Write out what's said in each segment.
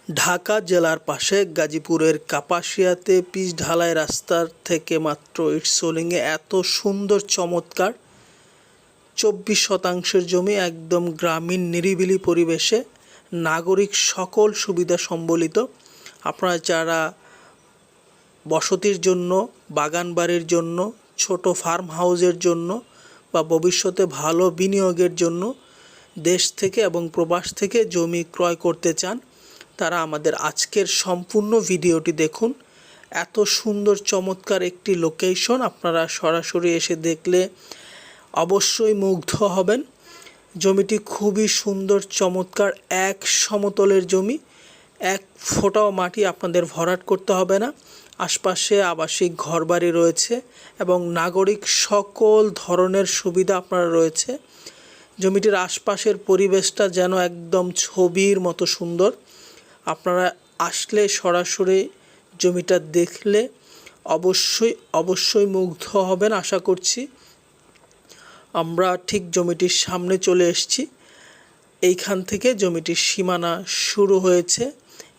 ঢাকা জেলার পাশে গাজীপুরের কাপাসিয়াতে পিচ ঢালাই রাস্তার থেকে মাত্র ইটসোলিংয়ে এত সুন্দর চমৎকার 24 শতাংশের জমি একদম গ্রামীণ নিরিবিলি পরিবেশে নাগরিক সকল সুবিধা সম্বলিত। আপনারা যারা বসতির জন্য, বাগান বাড়ির জন্য, ছোট ফার্ম হাউসের জন্য বা ভবিষ্যতে ভালো বিনিয়োগের জন্য দেশ থেকে এবং প্রবাস থেকে জমি ক্রয় করতে চান, তারা আমাদের আজকের সম্পূর্ণ ভিডিওটি দেখুন। এত সুন্দর চমৎকার একটি লোকেশন, আপনারা সরাসরি এসে দেখলে অবশ্যই মুগ্ধ হবেন। জমিটি খুবই সুন্দর চমৎকার, এক সমতলের জমি, এক ফোঁটাও মাটি আপনাদের ভরাট করতে হবে না। আশপাশে আবাসিক ঘরবাড়ি রয়েছে এবং নাগরিক সকল ধরনের সুবিধা আপনার রয়েছে। জমিটির আশপাশের পরিবেশটা যেন একদম ছবির মতো সুন্দর। আপনারা আসলে সরাসরি জমিটা দেখলে অবশ্যই মুগ্ধ হবেন আশা করছি। আমরা ঠিক জমিটির সামনে চলে এসেছি। এইখান থেকে জমিটির সীমানা শুরু হয়েছে।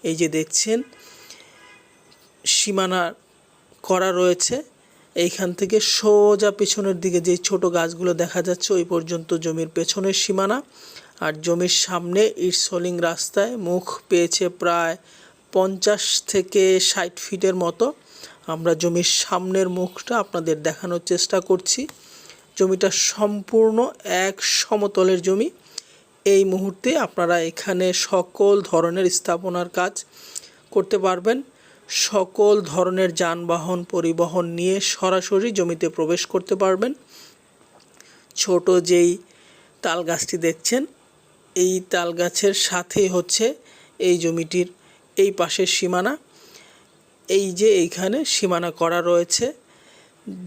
এই যে দেখছেন সীমানা করা রয়েছে। এইখান থেকে সোজা পেছনের দিকে যে ছোট গাছগুলো দেখা যাচ্ছে ওই পর্যন্ত জমির পেছনের সীমানা। আর জমির সামনে ইটসোলিং রাস্তায় মুখ পেয়েছে প্রায় 50 থেকে 60 ফিটের মতো। আমরা জমির সামনের মুখটা আপনাদের দেখানোর চেষ্টা করছি। জমিটা সম্পূর্ণ এক সমতলের জমি। এই মুহূর্তে আপনারা এখানে সকল ধরনের স্থাপনার কাজ করতে পারবেন। সকল ধরনের যানবাহন পরিবহন নিয়ে সরাসরি জমিতে প্রবেশ করতে পারবেন। ছোট যেই তাল গাছটি দেখছেন, এই তাল গাছের সাথেই হচ্ছে এই জমিটির এই পাশের সীমানা। এই যে এইখানে সীমানা করা রয়েছে,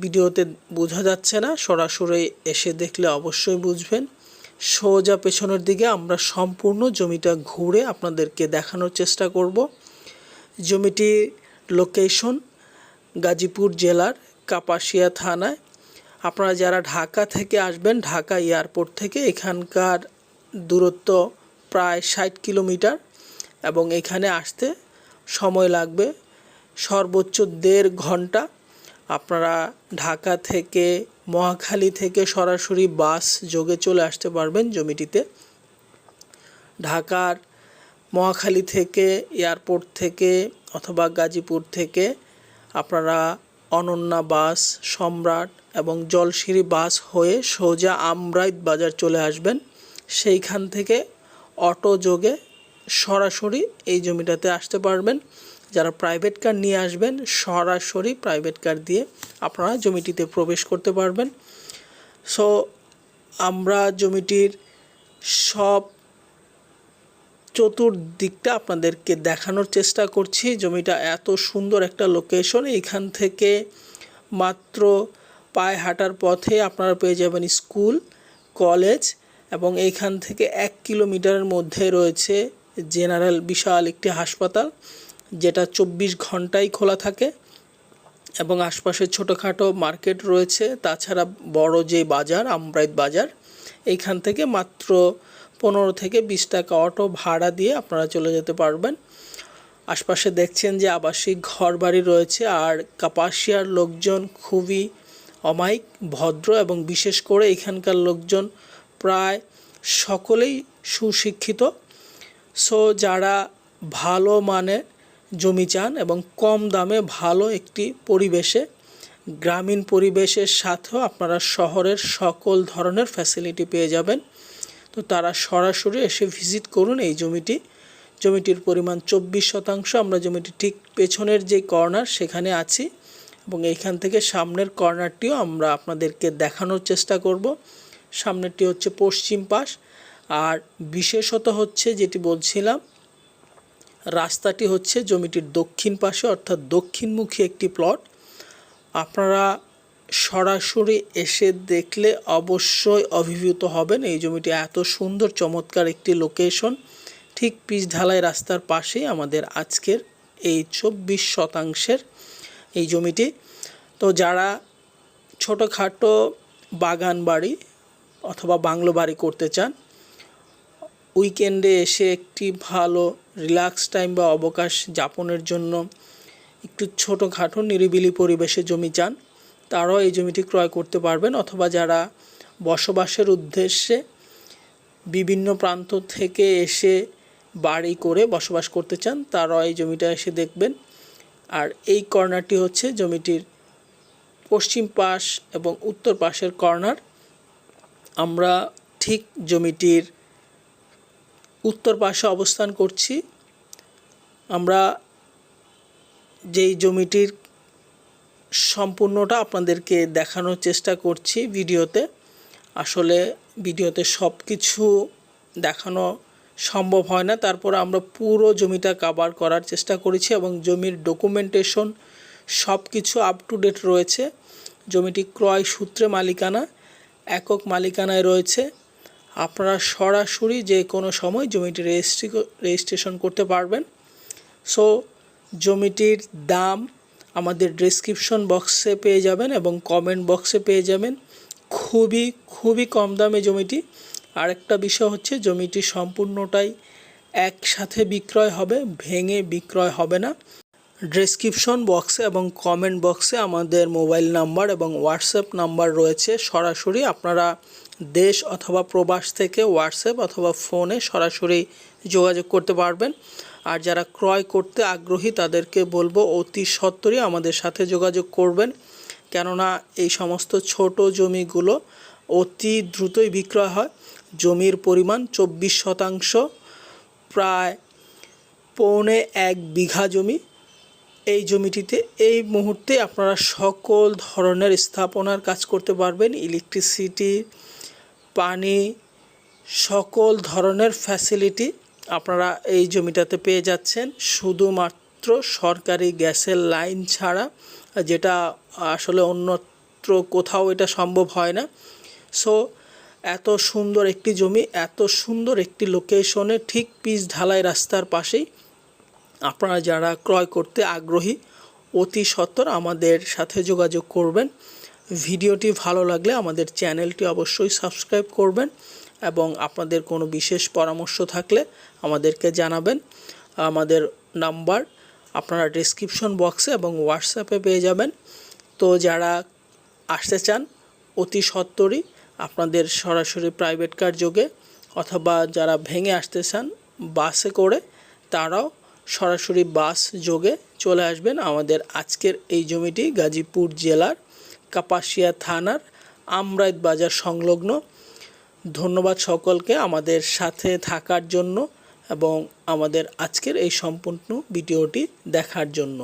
ভিডিওতে বোঝা যাচ্ছে না, সরাসরি এসে দেখলে অবশ্যই বুঝবেন। সোজা পেছনের দিকে আমরা সম্পূর্ণ জমিটা ঘুরে আপনাদেরকে দেখানোর চেষ্টা করব। জমিটির লোকেশন গাজীপুর জেলার কাপাসিয়া থানায়। আপনারা যারা ঢাকা থেকে আসবেন, ঢাকা এয়ারপোর্ট থেকে এখানকার দূরত্ব প্রায় 60 কিলোমিটার এবং এখানে আসতে সময় লাগবে সর্বোচ্চ 1.5 ঘন্টা। আপনারা ঢাকা থেকে, মহাখালী থেকে সরাসরি বাস যোগে চলে আসতে পারবেন জমিটিতে। ঢাকার মহাখালী থেকে, এয়ারপোর্ট থেকে অথবা গাজীপুর থেকে আপনারা অনন্যা বাস, সম্রাট এবং জলশিরি বাস হয়ে সোজা আমরাইত বাজার চলে আসবেন। সেইখান থেকে অটো যোগে সরাসরি এই জমিটাতে আসতে পারবেন। যারা প্রাইভেট কার নিয়ে আসবেন, সরাসরি প্রাইভেট কার দিয়ে আপনারা জমিটিতে প্রবেশ করতে পারবেন। সো আমরা জমিটির সব চতুর্দিকটা আপনাদেরকে দেখানোর চেষ্টা করছি। জমিটা এত সুন্দর একটা লোকেশন। এইখান থেকে মাত্র পায়ে হাঁটার পথে আপনারা পেয়ে যাবেন স্কুল, কলেজ এবং এইখান থেকে 1 কিলোমিটারের মধ্যে রয়েছে জেনারেল বিশাল একটি হাসপাতাল, যেটা 24 ঘন্টাই খোলা থাকে এবং আশপাশে ছোটোখাটো মার্কেট রয়েছে। তাছাড়া বড় যে বাজার, আমরাইত বাজার, এইখান থেকে মাত্র 15 থেকে 20 টাকা অটো ভাড়া দিয়ে আপনারা চলে যেতে পারবেন। আশপাশে দেখছেন যে আবাসিক ঘরবাড়ি রয়েছে। আর কাপাসিয়ার লোকজন খুবই অমায়িক, ভদ্র এবং বিশেষ করে এখানকার লোকজন প্রায় সকলেই সুশিক্ষিত। সো যারা ভালো মানের জমি চান এবং কম দামে ভালো একটি পরিবেশে, গ্রামীণ পরিবেশের সাথেও আপনারা শহরের সকল ধরনের ফ্যাসিলিটি পেয়ে যাবেন, তো তারা সরাসরি এসে ভিজিট করুন এই জমিটির পরিমাণ 24 শতাংশ। আমরা জমিটি ঠিক পেছনের যে কর্নার সেখানে আছি এবং এইখান থেকে সামনের কর্নারটিও আমরা আপনাদেরকে দেখানোর চেষ্টা করব। সামনেরটি হচ্ছে পশ্চিম পাশ। আর বিশেষত হচ্ছে যেটি বলছিলাম, রাস্তাটি হচ্ছে জমিটির দক্ষিণ পাশে, অর্থাৎ দক্ষিণমুখী একটি প্লট। আপনারা সরাসরি এসে দেখলে অবশ্যই অভিভূত হবেন। এই জমিটি এত সুন্দর চমৎকার একটি লোকেশন, ঠিক পিচ ঢালাই রাস্তার পাশেই আমাদের আজকের এই 24 শতাংশের এই জমিটি। তো যারা ছোটোখাটো বাগান বাড়ি অথবা বাংলো বাড়ি করতে চান, উইকেন্ডে এসে একটি ভালো রিল্যাক্স টাইম বা অবকাশ যাপনের জন্য একটু ছোটোখাটো নিরিবিলি পরিবেশে জমি চান, তারাও এই জমিটি ক্রয় করতে পারবেন। অথবা যারা বসবাসের উদ্দেশ্যে বিভিন্ন প্রান্ত থেকে এসে বাড়ি করে বসবাস করতে চান, তারাও এই জমিটা এসে দেখবেন। আর এই কর্নারটি হচ্ছে জমিটির পশ্চিম পাশ এবং উত্তর পাশের কর্নার। আমরা ঠিক জমিটির উত্তর পাশে অবস্থান করছি। আমরা যেই জমিটির সম্পূর্ণটা আপনাদেরকে দেখানোর চেষ্টা করছি ভিডিওতে। আসলে ভিডিওতে সব কিছু দেখানো সম্ভব হয় না, তারপর আমরা পুরো জমিটা কভার করার চেষ্টা করেছি এবং জমির ডকুমেন্টেশন সব কিছু আপ টু ডেট রয়েছে। জমিটি ক্রয় সূত্রে মালিকানা, একক মালিকানায় রয়েছে। আপনারা সরাসরি যে কোনো সময় জমিটি রেজিস্ট্রেশন করতে পারবেন। সো জমিটির দাম আমাদের ডেসক্রিপশন বক্সে পেয়ে যাবেন এবং কমেন্ট বক্সে পেয়ে যাবেন। খুবই কম দামে জমিটি। আরেকটা বিষয় হচ্ছে জমিটি সম্পূর্ণটাই একসাথে বিক্রয় হবে, ভেঙে বিক্রয় হবে না। ডেসক্রিপশন বক্সে এবং কমেন্ট বক্সে আমাদের মোবাইল নাম্বার এবং হোয়াটসঅ্যাপ নাম্বার রয়েছে। সরাসরি আপনারা দেশ অথবা প্রবাস থেকে হোয়াটসঅ্যাপ অথবা ফোনে সরাসরি যোগাযোগ করতে পারবেন। আর যারা ক্রয় করতে আগ্রহী তাদেরকে বলবো অতি সত্বরই আমাদের সাথে যোগাযোগ করবেন, কেননা এই সমস্ত ছোট জমিগুলো অতি দ্রুতই বিক্রয় হয়। জমির পরিমাণ 24%, প্রায় 1.25 বিঘা জমি। এই জমিটিতে এই মুহূর্তে আপনারা সকল ধরনের স্থাপনার কাজ করতে পারবেন। ইলেকট্রিসিটি, পানি, সকল ধরনের ফ্যাসিলিটি আপনারা এই জমিটাতে পেয়ে যাচ্ছেন, শুধুমাত্র সরকারি গ্যাসের লাইন ছাড়া, যেটা আসলে অন্যত্র কোথাও এটা সম্ভব হয় না। সো এত সুন্দর একটি জমি, এত সুন্দর একটি লোকেশনে, ঠিক পিচ ঢালাই রাস্তার পাশেই। আপনারা যারা ক্রয় করতে আগ্রহী অতি সত্বর আমাদের সাথে যোগাযোগ করবেন। ভিডিওটি ভালো লাগলে আমাদের চ্যানেলটি অবশ্যই সাবস্ক্রাইব করবেন এবং আপনাদের কোনো বিশেষ পরামর্শ থাকলে আমাদেরকে জানাবেন। আমাদের নাম্বার আপনারা ডেসক্রিপশন বক্সে এবং হোয়াটসঅ্যাপে পেয়ে যাবেন। তো যারা আসতে চান অতি সত্বরই আপনাদের সরাসরি প্রাইভেট কার যোগে অথবা যারা ভেঙে আসতে চান বাসে করে, তারাও সরাসরি বাস যোগে চলে আসবেন। আমাদের আজকের এই জমিটি গাজীপুর জেলার কাপাসিয়া থানার আমরাইত বাজার সংলগ্ন। ধন্যবাদ সকলকে আমাদের সাথে থাকার জন্য এবং আমাদের আজকের এই সম্পূর্ণ ভিডিওটি দেখার জন্য।